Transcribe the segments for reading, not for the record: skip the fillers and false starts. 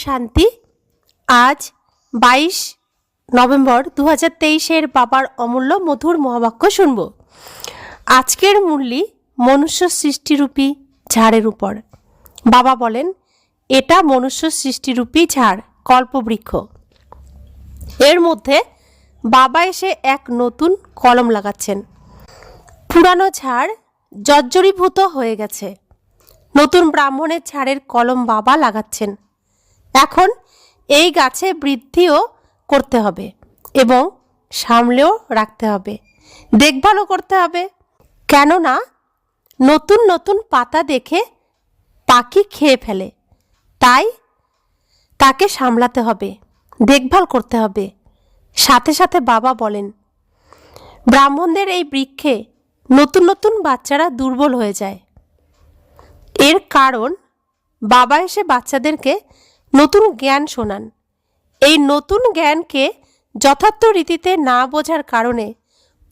শান্তি। আজ 22 নভেম্বর 2023 বাবার অমূল্য মধুর মহাবাক্য শুনব। আজকের মূল্যি মনুষ্য সৃষ্টিরূপী ঝাড়ের উপর। বাবা বলেন, এটা মনুষ্য সৃষ্টিরূপী ঝাড়, কল্পবৃক্ষ। এর মধ্যে বাবা এসে এক নতুন কলম লাগাচ্ছেন। পুরানো ঝাড় জর্জরীভূত হয়ে গেছে। নতুন ব্রাহ্মণের ঝাড়ের কলম বাবা লাগাচ্ছেন। এখন এই গাছে বৃদ্ধিও করতে হবে এবং সামলেও রাখতে হবে, দেখভালও করতে হবে। কেননা নতুন নতুন পাতা দেখে পাখি খেয়ে ফেলে, তাই তাকে সামলাতে হবে, দেখভাল করতে হবে। সাথে সাথে বাবা বলেন, ব্রাহ্মণদের এই বৃক্ষে নতুন নতুন বাচ্চারা দুর্বল হয়ে যায়। এর কারণ বাবা এসে বাচ্চাদেরকে নতুন জ্ঞান শোনান। এই নতুন জ্ঞানকে যথার্থ রীতিতে না বোঝার কারণে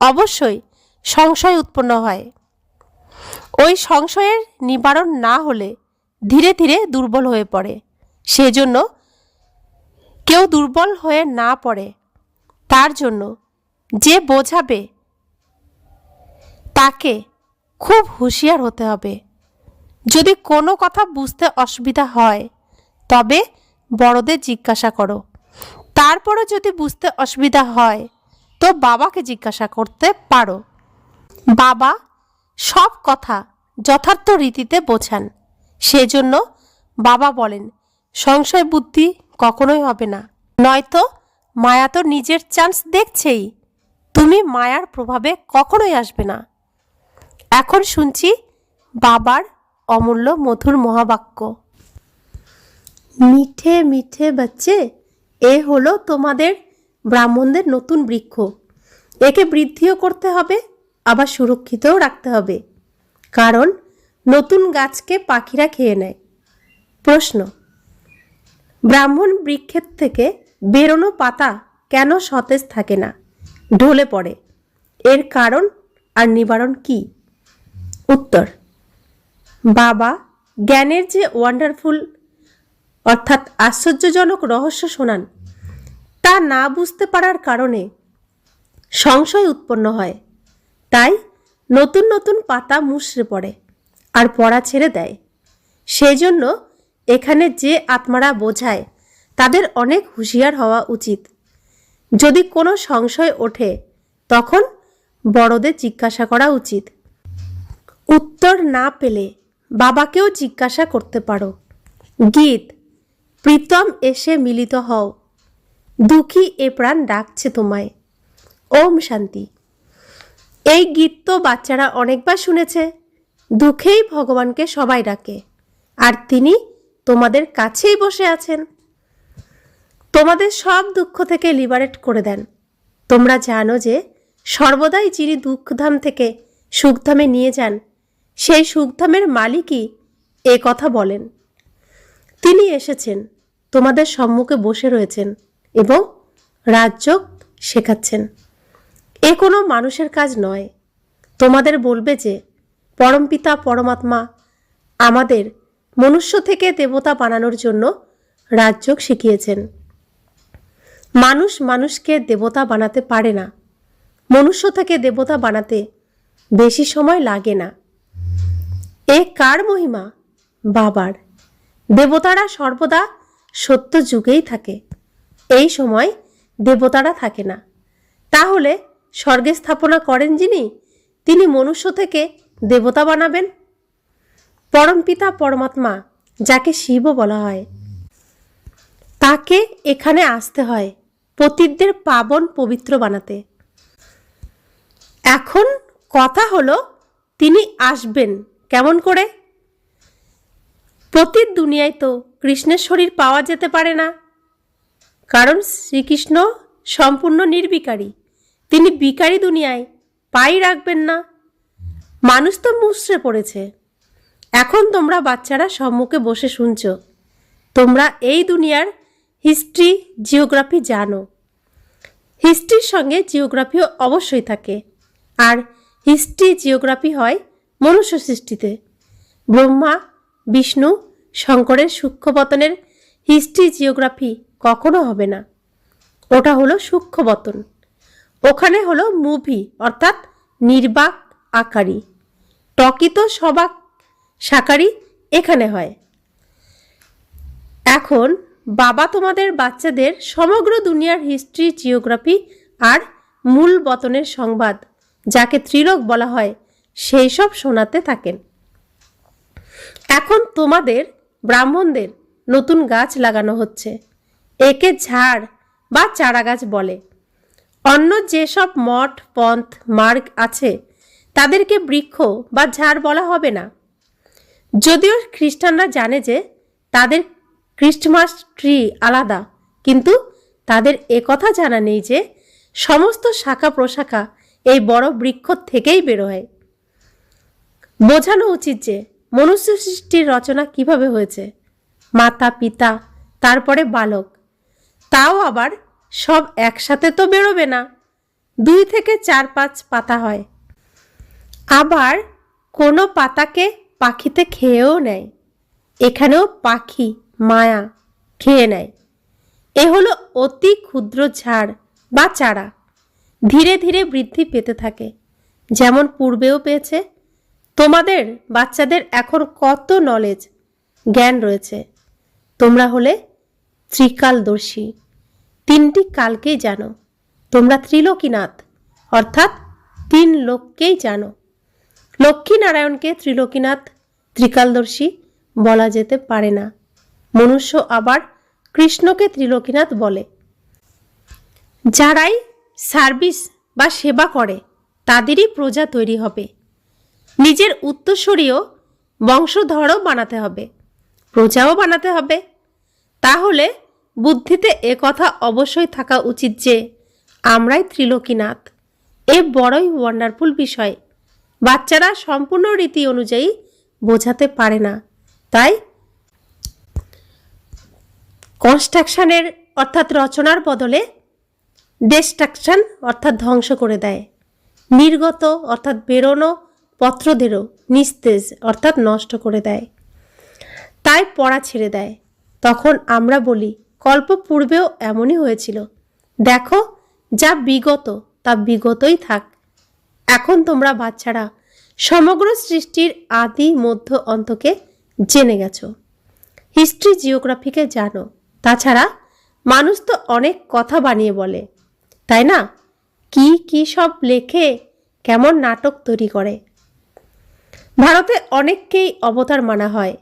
অবশ্যই সংশয় উৎপন্ন হয়। ওই সংশয়ের নিবারণ না হলে ধীরে ধীরে দুর্বল হয়ে পড়ে। সেজন্য কেউ দুর্বল হয়ে না পড়ে, তার জন্য যে বোঝাবে তাকে খুব হুঁশিয়ার হতে হবে। যদি কোনো কথা বুঝতে অসুবিধা হয় তবে বড়দের জিজ্ঞাসা করো। তারপরে যদি বুঝতে অসুবিধা হয় তো বাবাকে জিজ্ঞাসা করতে পারো। বাবা সব কথা যথার্থ রীতিতে বোঝান। সেজন্য বাবা বলেন, সংশয় বুদ্ধি কখনোই হবে না, নয়তো মায়া তো নিজের চান্স দেখছেই, তুমি মায়ার প্রভাবে কখনোই আসবে না। এখন শুনছি বাবার অমূল্য মধুর মহাবাক্য। মিঠে মিঠে বাচ্চে, এ হলো তোমাদের ব্রাহ্মণদের নতুন বৃক্ষ। একে বৃদ্ধিও করতে হবে, আবার সুরক্ষিতও রাখতে হবে, কারণ নতুন গাছকে পাখিরা খেয়ে নেয়। প্রশ্ন, ব্রাহ্মণ বৃক্ষের থেকে বেরোনো পাতা কেন সতেজ থাকে না, ঢলে পড়ে? এর কারণ আর নিবারণ কি? উত্তর, বাবা জ্ঞানের যে ওয়ান্ডারফুল অর্থাৎ আশ্চর্যজনক রহস্য শোনান, তা না বুঝতে পারার কারণে সংশয় উৎপন্ন হয়। তাই নতুন নতুন পাতা মুষড়ে পড়ে আর পড়া ছেড়ে দেয়। সেজন্য এখানে যে আত্মারা বোঝায় তাদের অনেক হুঁশিয়ার হওয়া উচিত। যদি কোনো সংশয় ওঠে তখন বড়দের জিজ্ঞাসা করা উচিত। উত্তর না পেলে বাবাকেও জিজ্ঞাসা করতে পারো। গীত, প্রীতম এসে মিলিত হও, দুঃখী এ প্রাণ ডাকছে তোমায়। ওম শান্তি। এই গীত তো বাচ্চারা অনেকবার শুনেছে। দুঃখেই ভগবানকে সবাই ডাকে, আর তিনি তোমাদের কাছেই বসে আছেন। তোমাদের সব দুঃখ থেকে লিবারেট করে দেন। তোমরা জানো যে সর্বদাই যিনি দুঃখধাম থেকে সুখধামে নিয়ে যান, সেই সুখধামের মালিকই এ কথা বলেন। তিনি এসেছেন, তোমাদের সম্মুখে বসে রয়েছেন এবং রাজযোগ শেখাচ্ছেন। এ কোনো মানুষের কাজ নয়। তোমাদের বলবে যে পরমপিতা পরমাত্মা আমাদের মনুষ্য থেকে দেবতা বানানোর জন্য রাজযোগ শিখিয়েছেন। মানুষ মানুষকে দেবতা বানাতে পারে না। মনুষ্য থেকে দেবতা বানাতে বেশি সময় লাগে না। এ কার মহিমা? বাবার। দেবতারা সর্বদা সত্য যুগেই থাকে, এই সময় দেবতারা থাকে না। তাহলে স্বর্গে স্থাপনা করেন যিনি, তিনি মনুষ্য থেকে দেবতা বানাবেন? পরমপিতা পরমাত্মা, যাকে শিবও বলা হয়, তাকে এখানে আসতে হয় পতিতদের পাবন পবিত্র বানাতে। এখন কথা হলো, তিনি আসবেন কেমন করে? পতিত দুনিয়ায় তো কৃষ্ণের শরীর পাওয়া যেতে পারে না, কারণ শ্রীকৃষ্ণ সম্পূর্ণ নির্বিকারী। তিনি বিকারী দুনিয়ায় পাই রাখবেন না। মানুষ তো মুষড়ে পড়েছে। এখন তোমরা বাচ্চারা সম্মুখে বসে শুনছ। তোমরা এই দুনিয়ার হিস্ট্রি জিওগ্রাফি জানো। হিস্ট্রির সঙ্গে জিওগ্রাফিও অবশ্যই থাকে, আর হিস্ট্রি জিওগ্রাফি হয় মনুষ্য সৃষ্টিতে। ব্রহ্মা, বিষ্ণু, শঙ্করের সূক্ষ্মপতনের হিস্ট্রি জিওগ্রাফি কখনো হবে না। ওটা হলো সূক্ষ্মবতন। ওখানে হলো মুভি অর্থাৎ নির্বাক আকারী, টকিত সবাক সাকারি এখানে হয়। এখন বাবা তোমাদের বাচ্চাদের সমগ্র দুনিয়ার হিস্ট্রি জিওগ্রাফি আর মূল বতনের সংবাদ, যাকে ত্রিলোক বলা হয়, সেই সব শোনাতে থাকেন। এখন তোমাদের ব্রাহ্মণদের নতুন গাছ লাগানো হচ্ছে, একে ঝাড় বা চারা গাছ বলে। অন্য যেসব মঠ পন্থ মার্গ আছে তাদেরকে বৃক্ষ বা ঝাড় বলা হবে না। যদিও খ্রিস্টানরা জানে যে তাদের ক্রিস্টমাস ট্রি আলাদা, কিন্তু তাদের একথা জানা নেই যে সমস্ত শাখা প্রশাখা এই বড় বৃক্ষ থেকেই বেরোয়। বোঝানো উচিত যে মনুষ্য সৃষ্টির রচনা কিভাবে হয়েছে। মাতা পিতা তারপরে বালক, তাও আবার সব একসাথে তো বেরোবে না, 2 থেকে 4-5 পাতা হয়। আবার কোনো পাতাকে পাখিতে খেয়েও নেয়। এখানেও পাখি মায়া খেয়ে নেয়। এ হলো অতি ক্ষুদ্র ঝাড় বা চারা, ধীরে ধীরে বৃদ্ধি পেতে থাকে, যেমন পূর্বেও পেয়েছে। তোমাদের বাচ্চাদের এখন কত নলেজ জ্ঞান রয়েছে। তোমরা হলে ত্রিকালদর্শী, 3টি কালকেই জানো। তোমরা ত্রিলোকীনাথ অর্থাৎ 3 লোককেই জানো। লক্ষ্মীনারায়ণকে ত্রিলোকীনাথ ত্রিকালদর্শী বলা যেতে পারে না। মনুষ্য আবার কৃষ্ণকে ত্রিলোকীনাথ বলে। যারাই সার্ভিস বা সেবা করে তাদেরই প্রজা তৈরি হবে। নিজের উত্তরসূরিও বংশধরও বানাতে হবে, প্রজাও বানাতে হবে। তাহলে বুদ্ধিতে একথা অবশ্যই থাকা উচিত যে আমরাই ত্রিলোকীনাথ। এ বড়ই ওয়ান্ডারফুল বিষয়। বাচ্চারা সম্পূর্ণ রীতি অনুযায়ী বোঝাতে পারে না, তাই কনস্ট্রাকশনের অর্থাৎ রচনার বদলে ডিস্ট্রাকশন অর্থাৎ ধ্বংস করে দেয়। নির্গত অর্থাৎ বেরোনো পত্রদেরও নিস্তেজ অর্থাৎ নষ্ট করে দেয়। তাই পড়া ছেড়ে দেয়। তখন আমরা বলি কল্প পূর্বেও এমনই হয়েছিল। দেখো, যা বিগত তা বিগতই থাক। এখন তোমরা বাচ্চারা সমগ্র সৃষ্টির আদি মধ্য অন্তকে জেনে গেছো, হিস্ট্রি জিওগ্রাফিকে জানো। তাছাড়া মানুষ তো অনেক কথা বানিয়ে বলে, তাই না? কি কি সব লেখে, কেমন নাটক তৈরি করে। ভারতে অনেককেই অবতার মানা হয়।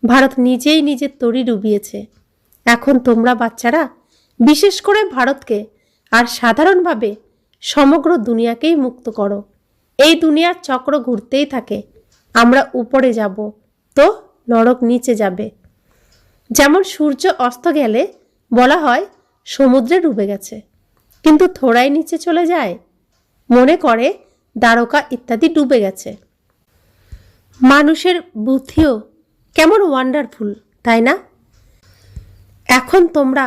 ভারত নিজেই নিজের তরি ডুবিয়েছে। এখন তোমরা বাচ্চারা বিশেষ করে ভারতকে আর সাধারণভাবে সমগ্র দুনিয়াকেই মুক্ত করো। এই দুনিয়ার চক্র ঘুরতেই থাকে। আমরা উপরে যাব তো নরক নিচে যাবে। যেমন সূর্য অস্ত গেলে বলা হয় সমুদ্রে ডুবে গেছে, কিন্তু থোড়াই নিচে চলে যায়, মনে করে দ্বারকা ইত্যাদি ডুবে গেছে। মানুষের বুদ্ধিও কেমন ওয়ান্ডারফুল, তাই না? এখন তোমরা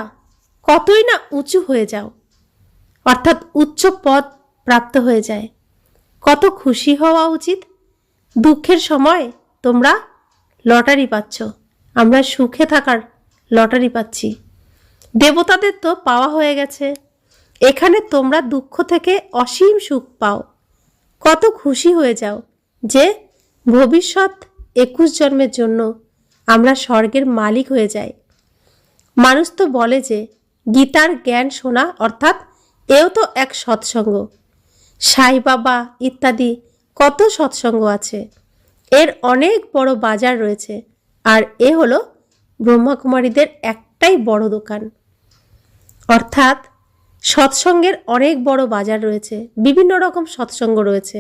কতই না উঁচু হয়ে যাও, অর্থাৎ উচ্চ পদ প্রাপ্ত হয়ে যায়। কত খুশি হওয়া উচিত। দুঃখের সময় তোমরা লটারি পাচ্ছ, আমরা সুখে থাকার লটারি পাচ্ছি। দেবতাদের তো পাওয়া হয়ে গেছে, এখানে তোমরা দুঃখ থেকে অসীম সুখ পাও। কত খুশি হয়ে যাও যে ভবিষ্যৎ 21 জন্মের জন্য আমরা স্বর্গের মালিক হয়ে যাই। মানুষ তো বলে যে গীতার জ্ঞান শোনা অর্থাৎ এও তো এক সৎসঙ্গ। সাই বাবা ইত্যাদি কত সৎসঙ্গ আছে, এর অনেক বড় বাজার রয়েছে। আর এ হলো ব্রহ্মাকুমারীদের একটাই বড় দোকান। অর্থাৎ সৎসঙ্গের অনেক বড় বাজার রয়েছে, বিভিন্ন রকম সৎসঙ্গ রয়েছে,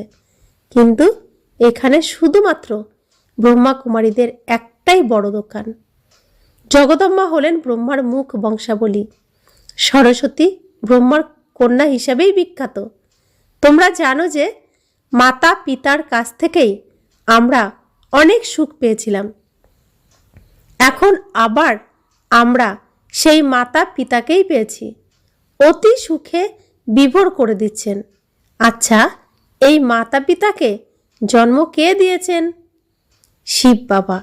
কিন্তু এখানে শুধুমাত্র ব্রহ্মাকুমারীদের একটাই বড় দোকান। জগদম্মা হলেন ব্রহ্মার মুখ বংশাবলী। সরস্বতী ব্রহ্মার কন্যা হিসাবেই বিখ্যাত। তোমরা জানো যে মাতা পিতার কাছ থেকেই আমরা অনেক সুখ পেয়েছিলাম। এখন আবার আমরা সেই মাতা পিতাকেই পেয়েছি, অতি সুখে বিভোর করে দিচ্ছেন। আচ্ছা, এই মাতা পিতাকে জন্ম কে দিয়েছেন? শিব বাবা।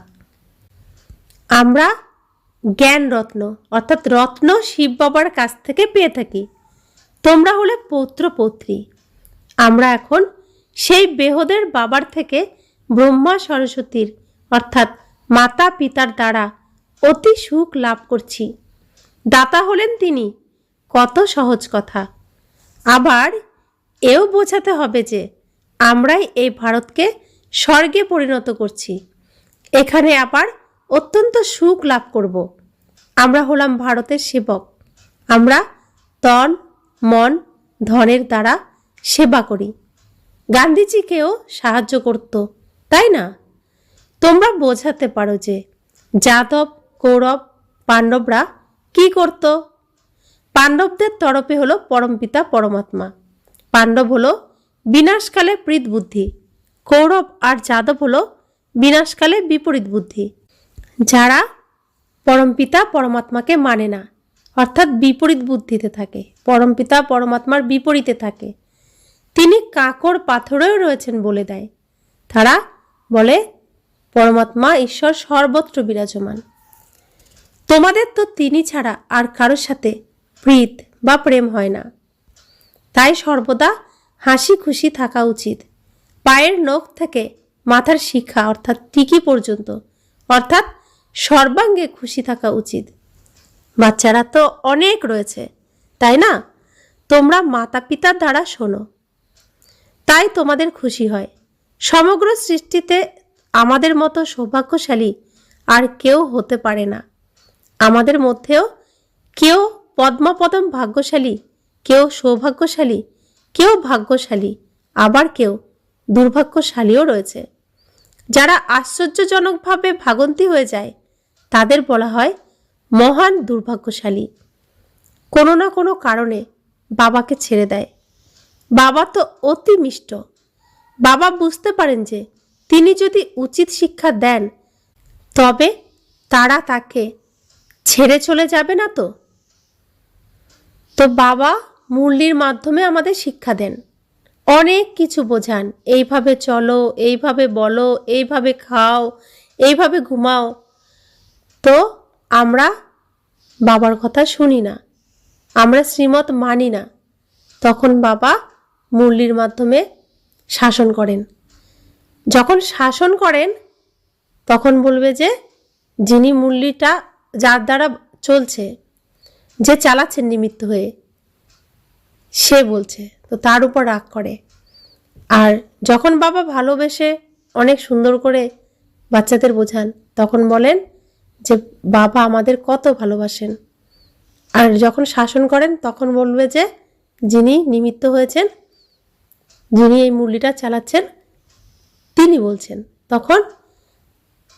আমরা জ্ঞান রত্ন অর্থাৎ রত্ন শিব বাবার কাছ থেকে পেয়ে থাকি। তোমরা হলে পৌত্র পৌত্রী। আমরা এখন সেই বেহদের বাবার থেকে ব্রহ্মা সরস্বতীর অর্থাৎ মাতা পিতার দ্বারা অতি সুখ লাভ করছি। দাতা হলেন তিনি। কত সহজ কথা। আবার এও বোঝাতে হবে যে আমরাই এই ভারতকে স্বর্গে পরিণত করছি। এখানে আবার অত্যন্ত সুখ লাভ করব। আমরা হলাম ভারতের সেবক। আমরা তন মন ধনের দ্বারা সেবা করি। গান্ধীজিকেও সাহায্য করত, তাই না? তোমরা বোঝাতে পারো যে যাদব কৌরব পাণ্ডবরা কি করত? পাণ্ডবদের তরফে হলো পরমপিতা পরমাত্মা। পাণ্ডব হলো বিনাশকালে প্রীত বুদ্ধি, কৌরব আর যাদব হলো বিনাশকালে বিপরীত বুদ্ধি। যারা পরমপিতা পরমাত্মাকে মানে না, অর্থাৎ বিপরীত বুদ্ধিতে থাকে, পরমপিতা পরমাত্মার বিপরীতে থাকে, তিনি কাঁকর পাথরেও রয়েছেন বলে দেয়। তারা বলে পরমাত্মা ঈশ্বর সর্বত্র বিরাজমান। তোমাদের তো তিনি ছাড়া আর কারোর সাথে প্রীত বা প্রেম হয় না। তাই সর্বদা হাসি খুশি থাকা উচিত। পায়ের নখ থেকে মাথার শিখা অর্থাৎ টিকি পর্যন্ত অর্থাৎ সর্বাঙ্গে খুশি থাকা উচিত। বাচ্চারা তো অনেক রয়েছে, তাই না? তোমরা মাতা পিতার দ্বারা শোনো, তাই তোমাদের খুশি হয়। সমগ্র সৃষ্টিতে আমাদের মতো সৌভাগ্যশালী আর কেউ হতে পারে না। আমাদের মধ্যেও কেউ পদ্মাপদম ভাগ্যশালী, কেউ সৌভাগ্যশালী, কেউ ভাগ্যশালী, আবার কেউ দুর্ভাগ্যশালীও রয়েছে। যারা আশ্চর্যজনকভাবে ভাগন্তী হয়ে যায় তাদের বলা হয় মহান দুর্ভাগ্যশালী। কোনো না কোনো কারণে বাবাকে ছেড়ে দেয়। বাবা তো অতি মিষ্ট। বাবা বুঝতে পারেন যে তিনি যদি উচিত শিক্ষা দেন তবে তারা তাকে ছেড়ে চলে যাবে না। তো বাবা মুরলির মাধ্যমে আমাদের শিক্ষা দেন, অনেক কিছু বোঝান। এইভাবে চলো, এইভাবে বলো, এইভাবে খাও, এইভাবে ঘুমাও। তো আমরা বাবার কথা শুনি না, আমরা শ্রীমত মানি না। তখন বাবা মুরলির মাধ্যমে শাসন করেন। যখন শাসন করেন তখন বলবে যে যিনি মুরলিটা যার দ্বারা চলছে, যে চালাচ্ছেন নিমিত্ত হয়ে, সে বলছে, তো তার উপর রাগ করে। আর যখন বাবা ভালোবেসে অনেক সুন্দর করে বাচ্চাদের বোঝান তখন বলেন যে বাবা আমাদের কত ভালোবাসেন। আর যখন শাসন করেন তখন বলবে যে যিনি নিমিত্ত হয়েছেন, যিনি এই মুরলিটা চালাচ্ছেন, তিনি বলছেন। তখন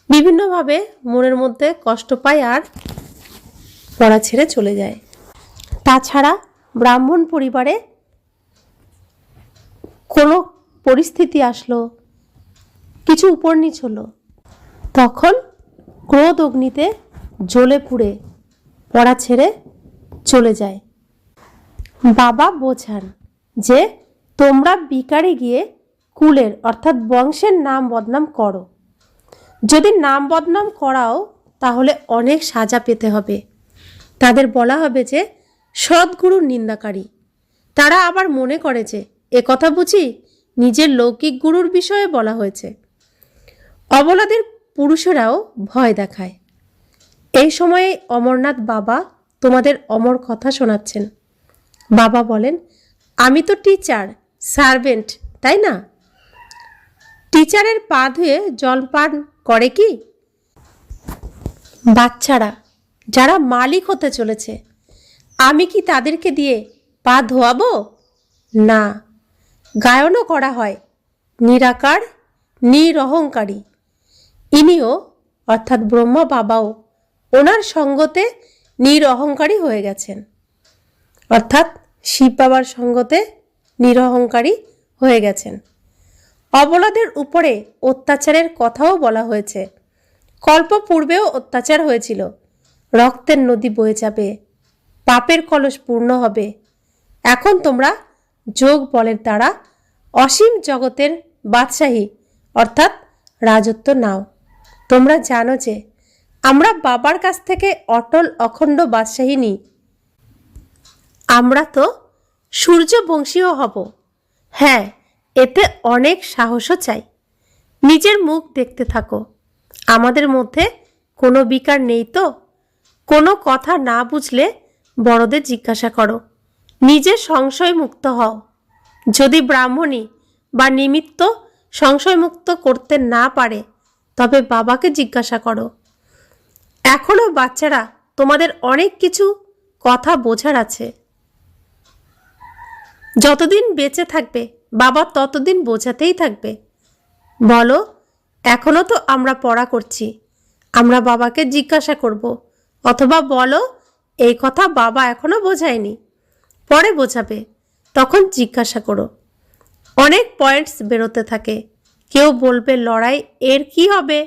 বিভিন্নভাবে মনের মধ্যে কষ্ট পায় আর পড়া ছেড়ে চলে যায়। তাছাড়া ব্রাহ্মণ পরিবারে কোনো পরিস্থিতি আসলো, কিছু উপর নিচ হলো, তখন ক্রোধ অগ্নিতে জ্বলে পুড়ে পড়া ছেড়ে চলে যায়। বাবা বোঝান যে তোমরা বিকারে গিয়ে কুলের অর্থাৎ বংশের নাম বদনাম করো। যদি নাম বদনাম করাও তাহলে অনেক সাজা পেতে হবে। তাদের বলা হবে যে সদ্গুরুর নিন্দাকারী। তারা আবার মনে করে যে একথা বুঝি নিজের লৌকিক গুরুর বিষয়ে বলা হয়েছে। অবলাদের পুরুষেরাও ভয় দেখায়। এই সময়ে অমরনাথ বাবা তোমাদের অমর কথা শোনাচ্ছেন। বাবা বলেন, আমি তো টিচার, সার্ভেন্ট, তাই না? টিচারের পা ধুয়ে জল পান করে কি? বাচ্চারা যারা মালিক হতে চলেছে, আমি কি তাদেরকে দিয়ে পা ধোয়াবো? না। গায়নও করা হয় নিরাকার নিরহংকারী। ইনিও অর্থাৎ ব্রহ্মা বাবাও ওনার সঙ্গতে নিরহংকারী হয়ে গেছেন, অর্থাৎ শিব বাবার সঙ্গতে নিরহংকারী হয়ে গেছেন। অবলাদের উপরে অত্যাচারের কথাও বলা হয়েছে। কল্প পূর্বেও অত্যাচার হয়েছিল। রক্তের নদী বয়ে যাবে, পাপের কলস পূর্ণ হবে। এখন তোমরা যোগ বলের দ্বারা অসীম জগতের বাদশাহী অর্থাৎ রাজত্ব নাও। তোমরা জানো যে আমরা বাবার কাছ থেকে অটল অখণ্ড বাদশাহী নিই। আমরা তো সূর্যবংশীয় হব। হ্যাঁ, এতে অনেক সাহসও চাই। নিজের মুখ দেখতে থাকো। আমাদের মধ্যে কোনো বিকার নেই তো? কোনো কথা না বুঝলে বড়দের জিজ্ঞাসা করো। নিজে সংশয় মুক্ত হও। যদি ব্রাহ্মণী বা নিমিত্ত সংশয়মুক্ত করতে না পারে তবে বাবাকে জিজ্ঞাসা করো। এখনো বাচ্চারা, তোমাদের অনেক কিছু কথা বোঝার আছে। যতদিন বেঁচে থাকবে বাবা ততদিন বোঝাতেই থাকবে। বলো, এখনো তো আমরা পড়া করছি, আমরা বাবাকে জিজ্ঞাসা করব। অথবা বলো, এই কথা বাবা এখনো বোঝায়নি, পরে বোঝাবে, তখন জিজ্ঞাসা করো। অনেক পয়েন্টস বেরোতে থাকে। কেউ বলবে লড়াই, এর কি হবে?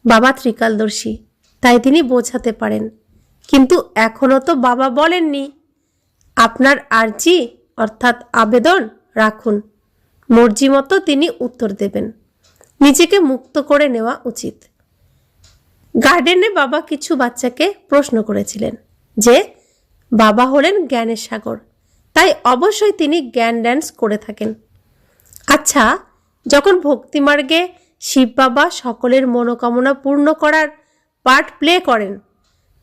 বাবা ত্রিকালদর্শী, তাই তিনি বোঝাতে পারেন। কিন্তু এখনো তো বাবা বলেননি। আপনার আর্জি অর্থাৎ আবেদন রাখুন, মর্জি মতো তিনি উত্তর দেবেন। নিজেকে মুক্ত করে নেওয়া উচিত। গার্ডেনে বাবা কিছু বাচ্চাকে প্রশ্ন করেছিলেন যে বাবা হলেন জ্ঞানের সাগর, তাই অবশ্যই তিনি জ্ঞান ড্যান্স করে থাকেন। আচ্ছা, যখন ভক্তিমার্গে শিব বাবা সকলের মনোকামনা পূর্ণ করার পার্ট প্লে করেন,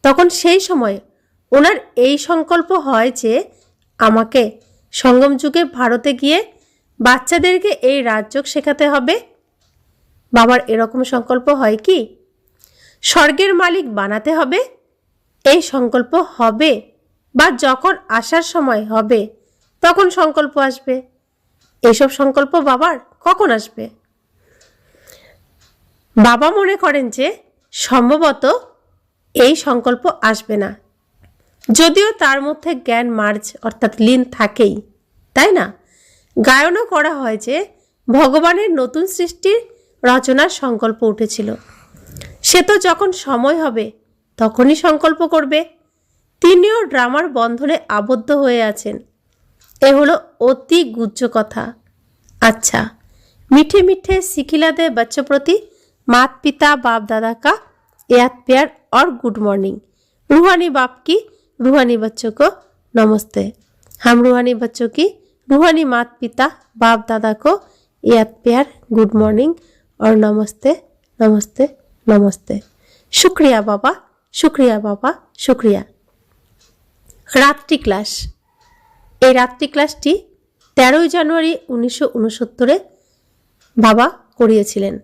তখন সেই সময় ওনার এই সংকল্প হয় যে আমাকে সঙ্গম যুগে ভারতে গিয়ে বাচ্চাদেরকে এই রাজযোগ শেখাতে হবে। বাবার এরকম সংকল্প হয় কি? স্বর্গের মালিক বানাতে হবে, এই সংকল্প হবে, বা যখন আসার সময় হবে তখন সংকল্প আসবে। এইসব সংকল্প বাবার কখন আসবে? বাবা মনে করেন যে সম্ভবত এই সংকল্প আসবে না, যদিও তার মধ্যে জ্ঞান মার্জ অর্থাৎ লীন থাকেই, তাই না? গায়নও করা হয় যে ভগবানের নতুন সৃষ্টির রচনার সংকল্প উঠেছিল। সে তো যখন সময় হবে তখনই সংকল্প করবে। তিনিও ড্রামার বন্ধনে আবদ্ধ হয়ে আছেন। এ হলো অতি গুজ্জ কথা। अच्छा, मीठे मीठे सिखिलादे बच्चों प्रति मात पिता बाप दादा का याद प्यार और गुड मॉर्निंग। रूहानी बाप की रूहानी बच्चों को नमस्ते। हम रूहानी बच्चों की रूहानी मात पिता बाप दादा को याद प्यार गुड मॉर्निंग और नमस्ते नमस्ते नमस्ते। शुक्रिया बाबा, शुक्रिया बाबा, शुक्रिया। रात्रि क्लास। এই রাত্রি ক্লাসটি 13 জানুয়ারি 1969 বাবা করিয়েছিলেন।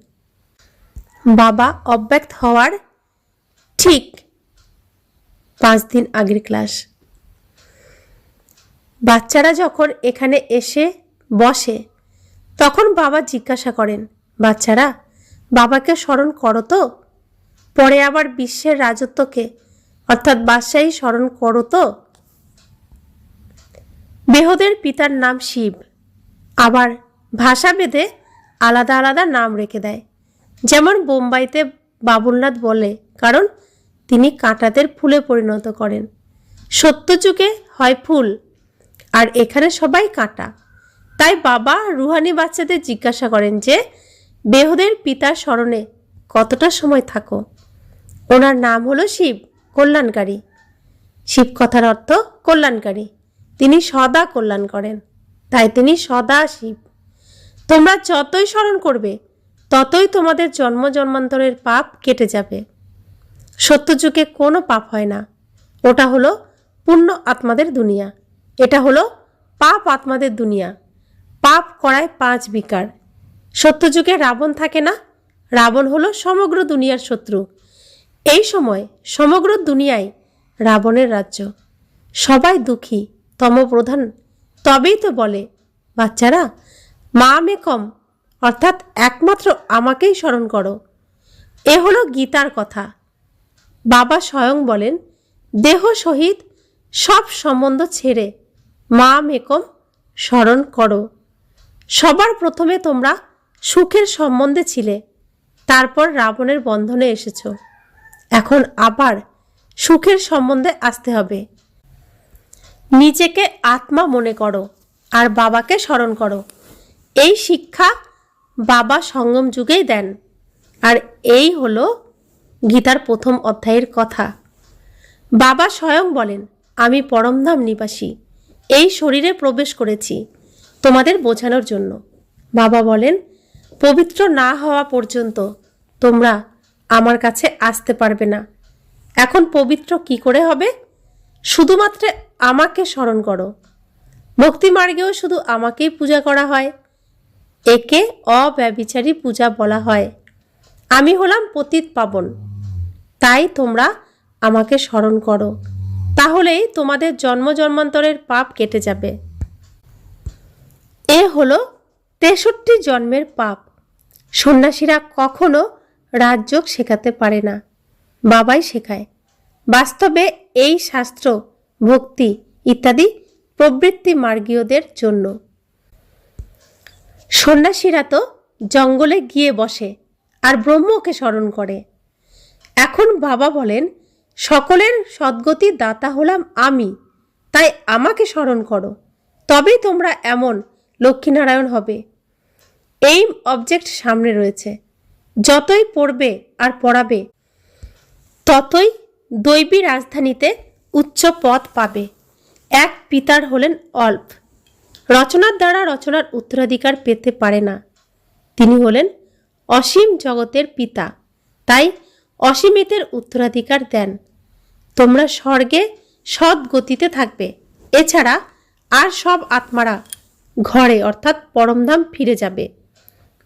বাবা অব্যক্ত হওয়ার ঠিক 5 দিন আগের ক্লাস। বাচ্চারা যখন এখানে এসে বসে তখন বাবা জিজ্ঞাসা করেন, বাচ্চারা বাবাকে স্মরণ করো তো? পরে আবার বিশ্বের রাজত্বকে অর্থাৎ বাদশাহী স্মরণ করো তো? বেহদের পিতার নাম শিব, আবার ভাষাভেদে আলাদা আলাদা নাম রেখে দেয়। যেমন বোম্বাইতে বাবুলনাথ বলে, কারণ তিনি কাঁটাদের ফুলে পরিণত করেন। সত্যযুগে হয় ফুল, আর এখানে সবাই কাঁটা। তাই বাবা রুহানি বাচ্চাদের জিজ্ঞাসা করেন যে বেহদের পিতার স্মরণে কতটা সময় থাকো? ওনার নাম হলো শিব, কল্যাণকারী। শিব কথার অর্থ কল্যাণকারী। তিনি সদা কল্যাণ করেন, তাই তিনি সদা শিব। তোমরা যতই স্মরণ করবে ততই তোমাদের জন্ম জন্মান্তরের পাপ কেটে যাবে। সত্যযুগে কোনো পাপ হয় না, ওটা হলো পুণ্য আত্মাদের দুনিয়া। এটা হলো পাপ আত্মাদের দুনিয়া। পাপ করায় 5 বিকার। সত্যযুগে রাবণ থাকে না, রাবণ হলো সমগ্র দুনিয়ার শত্রু। এই সময় সমগ্র দুনিয়ায় রাবণের রাজ্য। সবাই দুঃখী, তমপ্রধান। তবেই তো বলে, বাচ্চারা মা মেকম অর্থাৎ একমাত্র আমাকেই স্মরণ করো। এ হলো গীতার কথা। বাবা স্বয়ং বলেন, দেহ সহিত সব সম্বন্ধ ছেড়ে মা মেকম স্মরণ করো। সবার প্রথমে তোমরা সুখের সম্বন্ধে ছিলে, তারপর রাবণের বন্ধনে এসেছ। এখন আবার সুখের সম্বন্ধে আসতে হবে। নিজেকে আত্মা মনে করো আর বাবাকে স্মরণ করো। এই শিক্ষা বাবা সঙ্গম যুগেই দেন। আর এই হলো গীতার প্রথম অধ্যায়ের কথা। বাবা স্বয়ং বলেন, আমি পরমধাম নিবাসী এই শরীরে প্রবেশ করেছি তোমাদের বোঝানোর জন্য। বাবা বলেন, পবিত্র না হওয়া পর্যন্ত তোমরা আমার কাছে আসতে পারবে না। এখন পবিত্র কি করে হবে? শুধুমাত্র আমাকে স্মরণ করো। ভক্তি মার্গেও শুধু আমাকেই পূজা করা হয়। একে অব্যভিচারী পূজা বলা হয়। আমি হলাম পতিত পাবন, তাই তোমরা আমাকে স্মরণ করো, তাহলেই তোমাদের জন্ম জন্মান্তরের পাপ কেটে যাবে। এ হলো 63 জন্মের পাপ। সন্ন্যাসীরা কখনো রাজযোগ শেখাতে পারে না, বাবাই শেখায়। বাস্তবে এই শাস্ত্র ভক্তি ইত্যাদি প্রবৃত্তি মার্গীয়দের জন্য। সন্ন্যাসীরা তো জঙ্গলে গিয়ে বসে আর ব্রহ্মকে স্মরণ করে। এখন বাবা বলেন, সকলের সদ্গতি দাতা হলাম আমি, তাই আমাকে স্মরণ করো, তবেই তোমরা এমন লক্ষ্মীনারায়ণ হবে। এই অবজেক্ট সামনে রয়েছে। যতই পড়বে আর পড়াবে ততই দৈবী রাজধানীতে উচ্চ পদ পাবে। এক পিতার হলেন অল্প, রচনার দ্বারা রচনার উত্তরাধিকার পেতে পারে না। তিনি হলেন অসীম জগতের পিতা, তাই অসীমিতের উত্তরাধিকার দেন। তোমরা স্বর্গে সৎ গতিতে থাকবে। এছাড়া আর সব আত্মারা ঘরে অর্থাৎ পরমধাম ফিরে যাবে।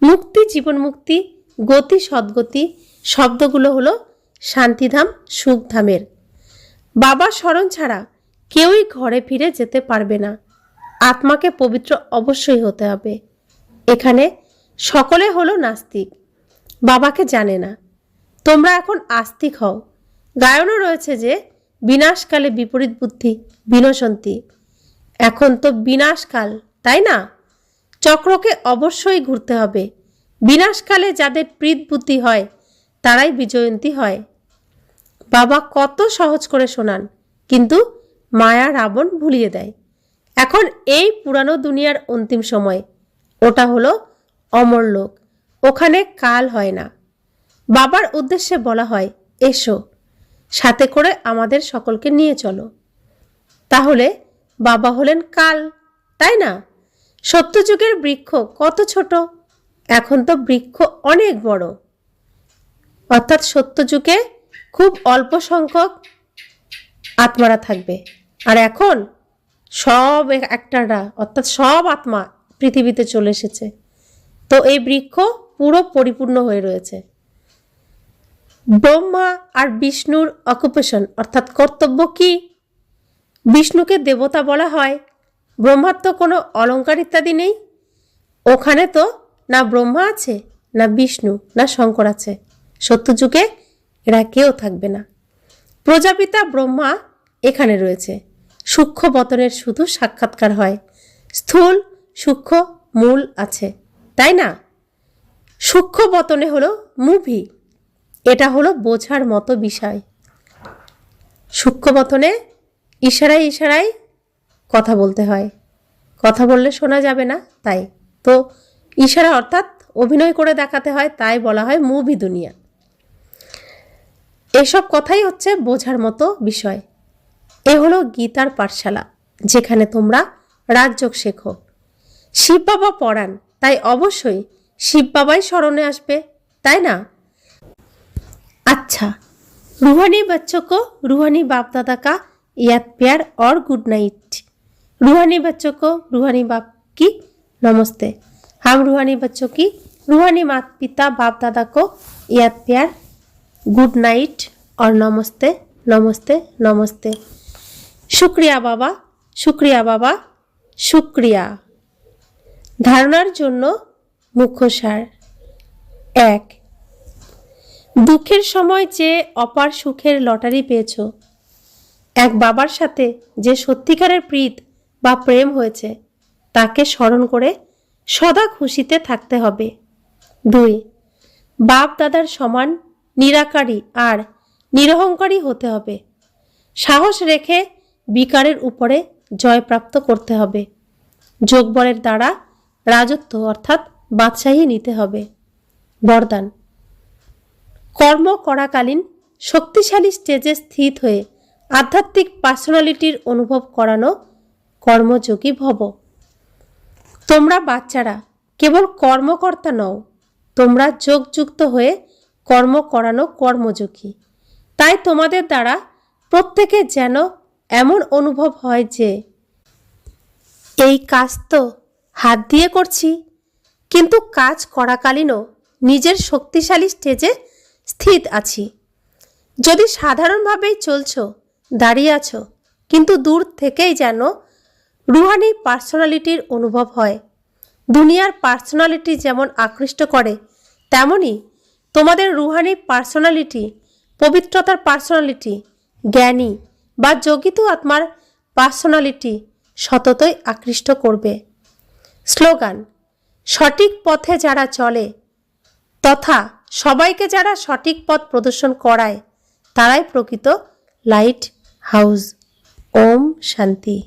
মুক্তি, জীবন মুক্তি, গতি, সদ্গতি শব্দগুলো হলো শান্তিধাম, সুখধামের। বাবা স্মরণ ছাড়া কেউই ঘরে ফিরে যেতে পারবে না। আত্মাকে পবিত্র অবশ্যই হতে হবে। এখানে সকলে হলো নাস্তিক, বাবাকে জানে না। তোমরা এখন আস্তিক হও। গায়নও রয়েছে যে বিনাশকালে বিপরীত বুদ্ধি বিনশন্তি। এখন তো বিনাশকাল, তাই না? চক্রকে অবশ্যই ঘুরতে হবে। বিনাশকালে যাদের প্রীত বুদ্ধি হয় তারাই বিজয়ন্তী হয়। বাবা কত সহজ করে শোনান, কিন্তু মায়া রাবণ ভুলিয়ে দেয়। এখন এই পুরানো দুনিয়ার অন্তিম সময়, ওটা হলো অমরলোক। ওখানে কাল হয় না। বাবার উদ্দেশ্যে বলা হয়, এসো, সাথে করে আমাদের সকলকে নিয়ে চলো। তাহলে বাবা হলেন কাল, তাই না? সত্যযুগের বৃক্ষ কত ছোট, এখন তো বৃক্ষ অনেক বড়। অর্থাৎ সত্যযুগে খুব অল্প সংখ্যক আত্মারা থাকবে, আর এখন সব একটারা অর্থাৎ সব আত্মা পৃথিবীতে চলে এসেছে। তো এই বৃক্ষ পুরো পরিপূর্ণ হয়ে রয়েছে। ব্রহ্মা আর বিষ্ণুর অকুপেশন অর্থাৎ কর্তব্য কি? বিষ্ণুকে দেবতা বলা হয়। ব্রহ্মার তো কোনো অলঙ্কার ইত্যাদি নেই। ওখানে তো না ব্রহ্মা আছে, না বিষ্ণু, না শঙ্কর আছে। সত্যযুগে এরা কেউ থাকবে না। প্রজাপিতা ব্রহ্মা এখানে রয়েছে। সূক্ষ্ম বতনের শুধু সাক্ষাৎকার হয়। স্থূল সূক্ষ্ম মূল আছে, তাই না? সূক্ষ্ম বতনে হলো মুভি, এটা হলো বোঝার মতো বিষয়। সূক্ষ্ম বতনে ইশারায় ইশারায় কথা বলতে হয়, কথা বললে শোনা যাবে না, তাই তো ইশারা অর্থাৎ অভিনয় করে দেখাতে হয়, তাই বলা হয় মুভি দুনিয়া। এসব কথাই হচ্ছে বোঝার মতো বিষয়। এ হলো গীতার পাঠশালা, যেখানে তোমরা রাজযোগ শেখো। শিব বাবা পড়ান, তাই অবশ্যই শিব বাবাই স্মরণে আসবে, তাই না? अच्छा, रूहानी बच्चों को रूहानी बाप दादा का याद प्यार और गुड नाइट। रूहानी बच्चों को रूहानी बाप की नमस्ते। हम रूहानी बच्चों की रूहानी माता पिता बाप दादा को याद प्यार, गुड नाइट और नमस्ते नमस्ते नमस्ते। शुक्रिया बाबा, शुक्रिया बाबा, शुक्रिया। धारणार জন্য মুখ্য সার। 1, দুঃখের সময় যে অপার সুখের লটারি পেয়েছ, এক বাবার সাথে যে সত্যিকারের প্রীত বা প্রেম হয়েছে, তাকে স্মরণ করে সদা খুশিতে থাকতে হবে। 2, বাপ দাদার সমান নিরাকারী আর নিরহংকারী হতে হবে। সাহস রেখে বিকারের উপরে জয়প্রাপ্ত করতে হবে। যোগবলের দ্বারা রাজত্ব অর্থাৎ বাদশাহী নিতে হবে। বরদান, কর্ম করাকালীন শক্তিশালী স্টেজে স্থিত হয়ে আধ্যাত্মিক পার্সোনালিটির অনুভব করানো কর্মযোগী ভব। তোমরা বাচ্চারা কেবল কর্মকর্তা নও, তোমরা যোগযুক্ত হয়ে কর্ম করানো কর্মযোগী। তাই তোমাদের দ্বারা প্রত্যেকে যেন এমন অনুভব হয় যে এই কাজ তো হাত দিয়ে করছি, কিন্তু কাজ করাকালীনও নিজের শক্তিশালী স্টেজে স্থিত আছি। যদি সাধারণভাবেই চলছ, দাঁড়িয়ে আছো, কিন্তু দূর থেকেই যেন রুহানি পার্সোনালিটির অনুভব হয়। দুনিয়ার পার্সোনালিটি যেমন আকৃষ্ট করে, তেমনি তোমাদের রুহানি পার্সোনালিটি, পবিত্রতার পার্সোনালিটি, জ্ঞানী বা যোগিত আত্মার পার্সোনালিটি সততই আকৃষ্ট করবে। স্লোগান: সঠিক পথে যারা চলে তথা সবাইকে যারা সঠিক পথ প্রদর্শন করায়, তারাই প্রকৃত লাইট হাউস। ওম শান্তি।